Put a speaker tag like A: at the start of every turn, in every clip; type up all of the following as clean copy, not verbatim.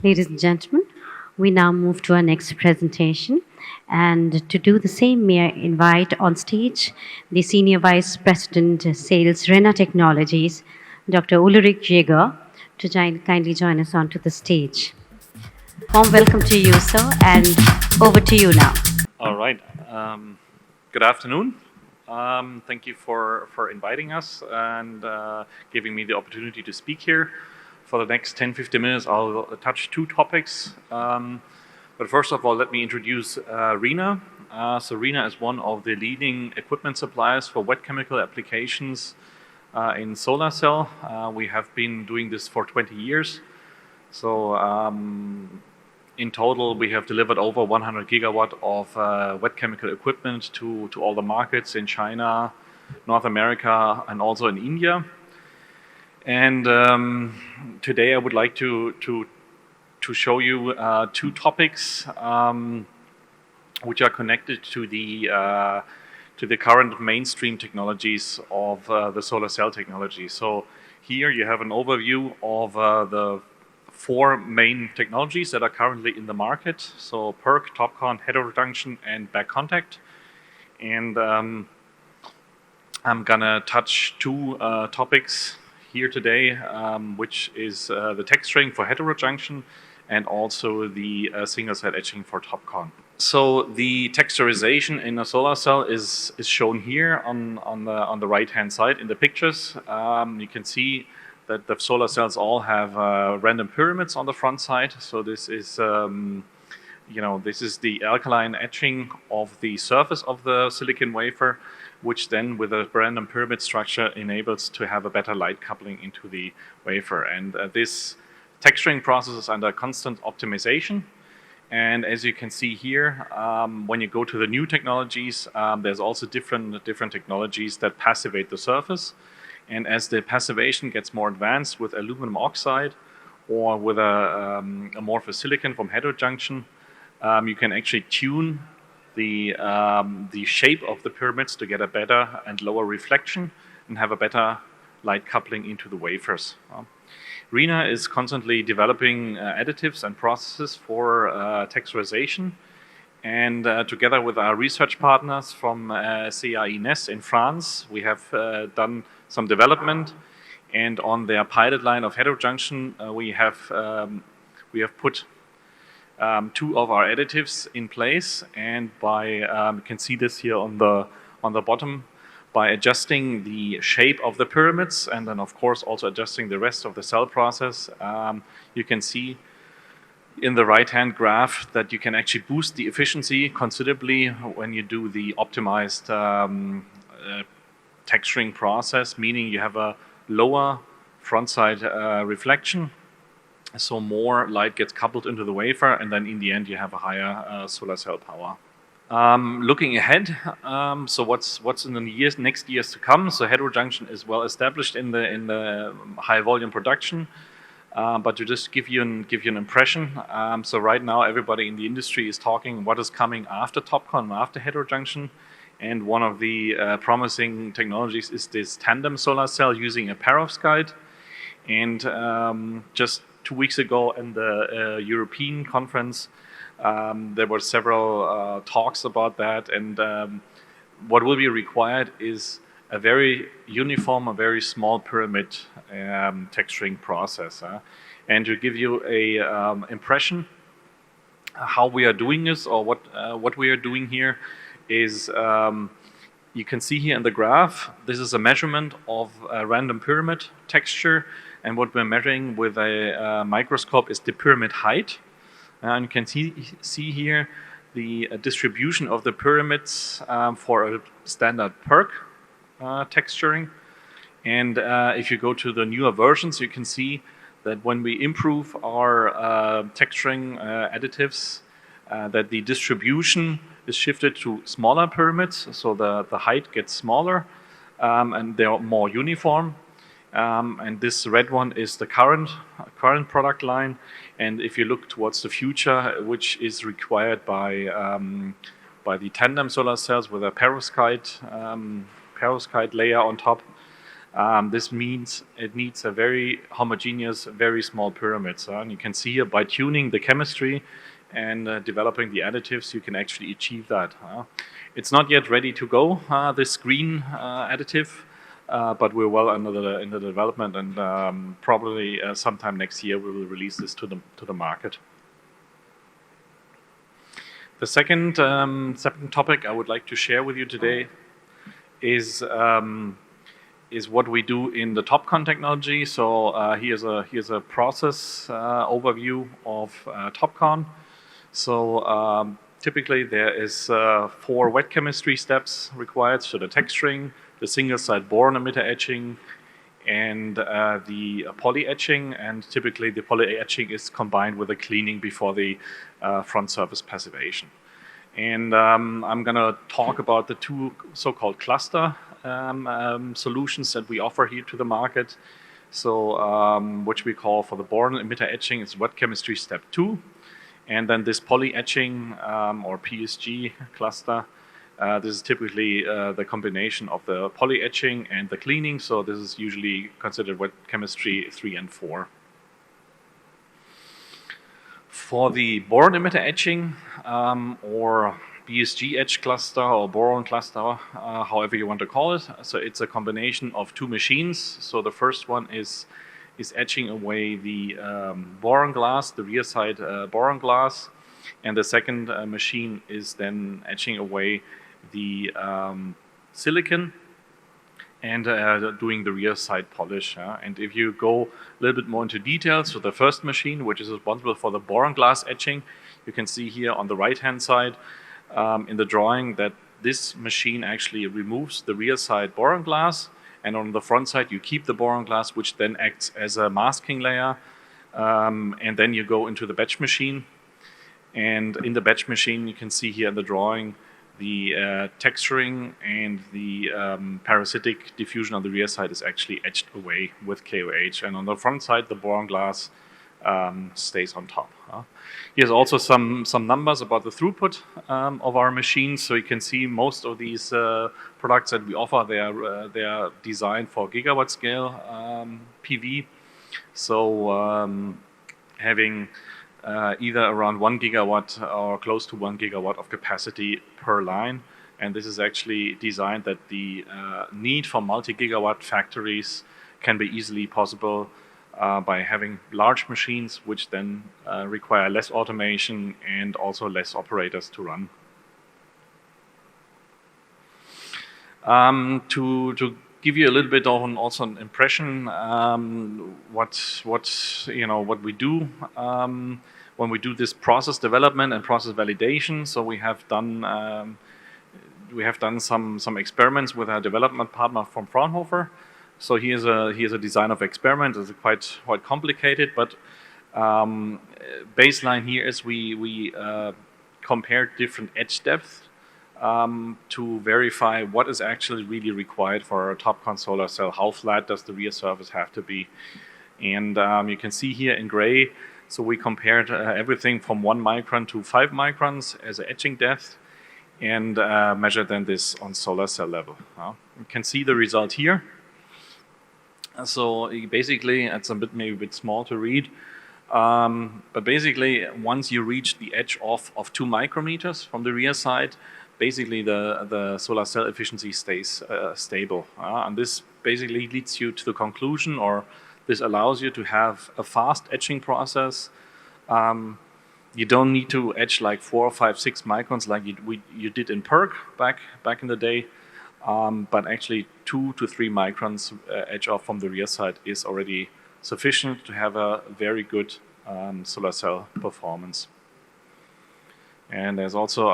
A: Ladies and gentlemen, we now move to our next presentation. And to do the same, may I invite on stage the Senior Vice President, Sales, RENA Technologies, Dr. Ulrich Jaeger, to kindly join us onto the stage. Warm welcome to you, sir, and over to you now.
B: All right. Good afternoon. Thank you for inviting us and giving me the opportunity to speak here. For the next 10-15 minutes, I'll touch two topics. But first of all, let me introduce RENA. So RENA is one of the leading equipment suppliers for wet chemical applications in solar cell. We have been doing this for 20 years. So in total, we have delivered over 100 gigawatt of wet chemical equipment to all the markets in China, North America, and also in India. And today I would like to show you two topics which are connected to the current mainstream technologies of the solar cell technology. So here you have an overview of the four main technologies that are currently in the market. So PERC, TOPCon, heterojunction, and back contact. And I'm gonna touch two topics here today, which is the texturing for heterojunction and also the single cell etching for TOPCon. So the texturization in a solar cell is shown here on the right hand side in the pictures. You can see that the solar cells all have random pyramids on the front side. So this is this is the alkaline etching of the surface of the silicon wafer, which then with a random pyramid structure enables to have a better light coupling into the wafer. And this texturing process is under constant optimization. And as you can see here, when you go to the new technologies, there's also different technologies that passivate the surface. And as the passivation gets more advanced with aluminum oxide or with a amorphous silicon from heterojunction, you can actually tune the shape of the pyramids to get a better and lower reflection and have a better light coupling into the wafers. RENA is constantly developing additives and processes for texturization, and together with our research partners from CAINES in France, we have done some development, and on their pilot line of heterojunction, we have put two of our additives in place, and by you can see this here on the bottom, by adjusting the shape of the pyramids and then of course also adjusting the rest of the cell process, you can see in the right hand graph that you can actually boost the efficiency considerably when you do the optimized texturing process, meaning you have a lower front side reflection. So more light gets coupled into the wafer, and then in the end you have a higher solar cell power. Looking ahead, so what's in the next years to come? So heterojunction is well established in the high volume production, but to just give you an impression. So right now everybody in the industry is talking what is coming after TOPCon, after heterojunction, and one of the promising technologies is this tandem solar cell using a perovskite. And just 2 weeks ago in the European conference, there were several talks about that, and what will be required is a very uniform, a very small pyramid texturing process. And to give you a impression how we are doing this, or what we are doing here is, you can see here in the graph, this is a measurement of a random pyramid texture, and what we're measuring with a microscope is the pyramid height. And you can see here the distribution of the pyramids for a standard PERC texturing. And if you go to the newer versions, you can see that when we improve our texturing additives, that the distribution is shifted to smaller pyramids, so the height gets smaller, and they're more uniform. And this red one is the current product line. And if you look towards the future, which is required by the tandem solar cells with a perovskite perovskite layer on top. This means it needs a very homogeneous, very small pyramid. And you can see here by tuning the chemistry and developing the additives, you can actually achieve that. It's not yet ready to go, this green additive, but we're well in the development, and probably sometime next year we will release this to the market. The second topic I would like to share with you today is what we do in the TOPCon technology. So here's a process overview of TOPCon. So typically there is 4 wet chemistry steps required. So the texturing, the single-side boron emitter etching, and the poly etching. And typically the poly etching is combined with a cleaning before the front surface passivation. And I'm going to talk about the 2 so-called cluster solutions that we offer here to the market. So which we call, for the boron emitter etching, is wet chemistry step 2. And then this poly etching or PSG cluster, this is typically the combination of the poly etching and the cleaning. So this is usually considered wet chemistry 3 and 4. For the boron emitter etching or PSG etch cluster or boron cluster, however you want to call it. So it's a combination of 2 machines. So the first one is etching away the boron glass, the rear side boron glass, and the second machine is then etching away the silicon and doing the rear side polish. And if you go a little bit more into detail, so the first machine, which is responsible for the boron glass etching, you can see here on the right hand side in the drawing that this machine actually removes the rear side boron glass, and on the front side you keep the boron glass, which then acts as a masking layer, and then you go into the batch machine. And in the batch machine you can see here in the drawing the texturing and the parasitic diffusion on the rear side is actually etched away with KOH, and on the front side the boron glass stays on top. Here's also some numbers about the throughput of our machines. So you can see most of these products that we offer, they are designed for gigawatt scale PV. So having either around 1 gigawatt or close to 1 gigawatt of capacity per line. And this is actually designed that the need for multi-gigawatt factories can be easily possible by having large machines, which then require less automation and also less operators to run. To give you a little bit of also an impression what we do when we do this process development and process validation. So we have done some experiments with our development partner from Fraunhofer. So here's a design of experiment. It's quite complicated, but baseline here is we compare different etch depths to verify what is actually really required for a TOPCon solar cell. How flat does the rear surface have to be? And you can see here in gray, so we compared everything from 1 micron to 5 microns as an etching depth, and measured then this on solar cell level. You can see the result here. So basically, it's maybe a bit small to read, but basically once you reach the edge of 2 micrometers from the rear side, basically the solar cell efficiency stays stable. And this basically leads you to the conclusion, or this allows you to have a fast etching process. You don't need to etch like 4 or 5, 6 microns like you did in PERC back in the day. But actually 2 to 3 microns etch off from the rear side is already sufficient to have a very good solar cell performance. And there's also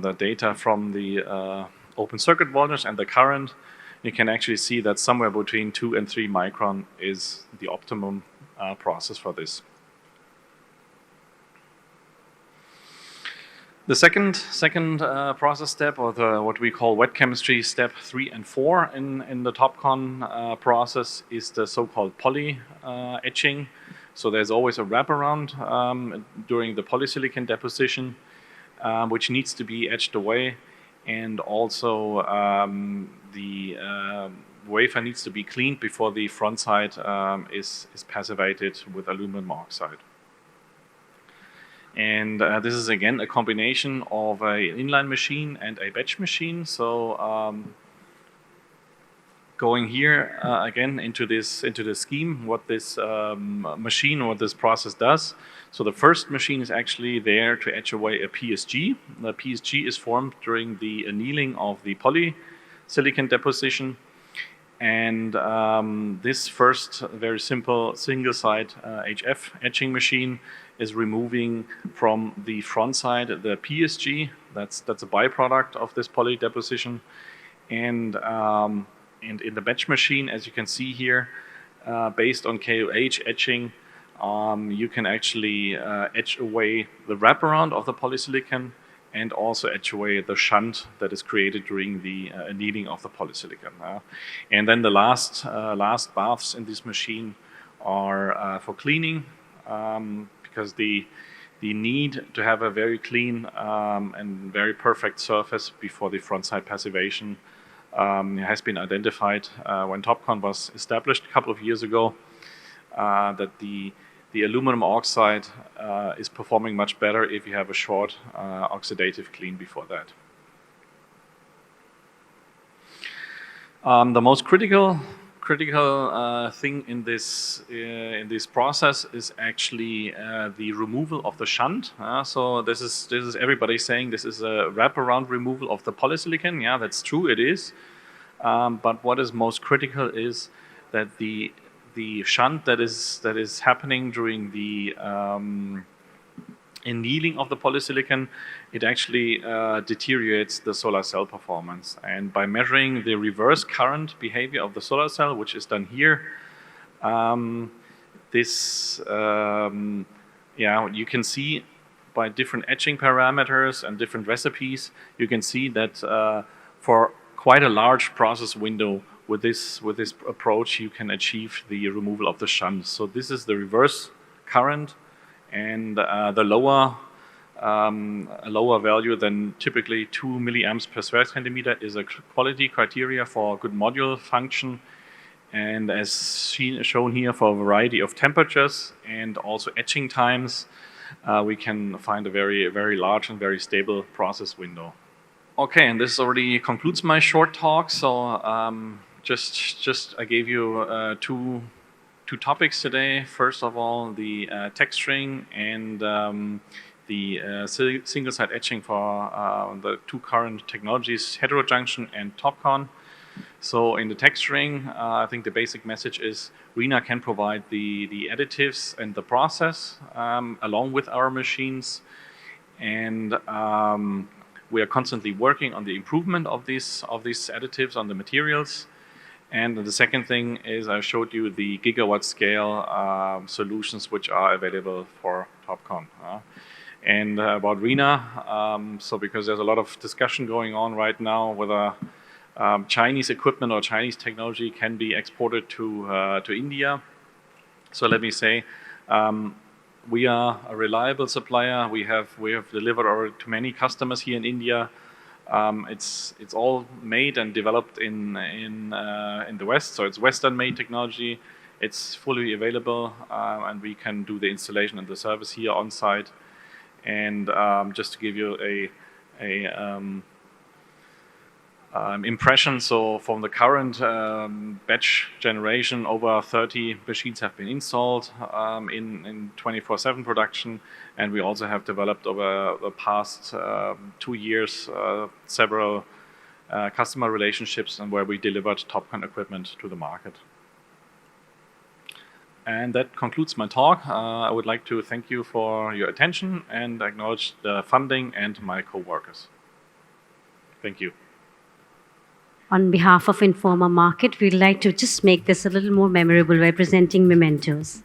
B: the data from the open circuit voltage and the current. You can actually see that somewhere between 2 and 3 micron is the optimum process for this. The second process step, or what we call wet chemistry step 3 and 4 in the TOPCon process, is the so-called poly etching. So there's always a wraparound during the polysilicon deposition, which needs to be etched away. and also the wafer needs to be cleaned before the front side is passivated with aluminum oxide. And this is again a combination of an inline machine and a batch machine. So going here again into the scheme, what this machine, what this process does. So the first machine is actually there to etch away a PSG. The PSG is formed during the annealing of the polysilicon deposition. And this first very simple single-side HF etching machine is removing from the front side the PSG. That's a byproduct of this poly deposition. And in the batch machine, as you can see here, based on KOH etching, you can actually etch away the wraparound of the polysilicon and also etch away the shunt that is created during the annealing of the polysilicon. And then the last baths in this machine are for cleaning, because the need to have a very clean and very perfect surface before the front side passivation has been identified when TOPCon was established a couple of years ago, that the aluminum oxide is performing much better if you have a short oxidative clean before that. The most critical thing in this process is actually the removal of the shunt. So this is everybody saying this is a wraparound removal of the polysilicon. Yeah, that's true, it is. But what is most critical is that the shunt that is happening during the annealing of the polysilicon, it actually deteriorates the solar cell performance. And by measuring the reverse current behavior of the solar cell, which is done here, you can see by different etching parameters and different recipes, you can see that for quite a large process window with this approach, you can achieve the removal of the shunt. So this is the reverse current, and a lower value than typically 2 milliamps per square centimeter is a quality criteria for good module function. And as shown here, for a variety of temperatures and also etching times, we can find a very, very large and very stable process window. Okay, and this already concludes my short talk. So just I gave you two topics today. First of all, the texturing and the single-side etching for the two current technologies, heterojunction and TOPCon. So in the texturing, I think the basic message is RENA can provide the additives and the process along with our machines, and we are constantly working on the improvement of these additives on the materials. And the second thing is I showed you the gigawatt scale solutions which are available for TOPCon. And about RENA, so because there's a lot of discussion going on right now whether Chinese equipment or Chinese technology can be exported to India. So let me say, we are a reliable supplier. We have delivered already to many customers here in India. It's all made and developed in the West, so it's Western-made technology. It's fully available, and we can do the installation and the service here on site. And just to give you a impression, so from the current batch generation, over 30 machines have been installed in 24/7 production, and we also have developed over the past 2 years several customer relationships and where we delivered TOPCon equipment to the market. And that concludes my talk. I would like to thank you for your attention and acknowledge the funding and my co-workers. Thank you.
A: On behalf of Informa Market, we'd like to just make this a little more memorable by presenting mementos.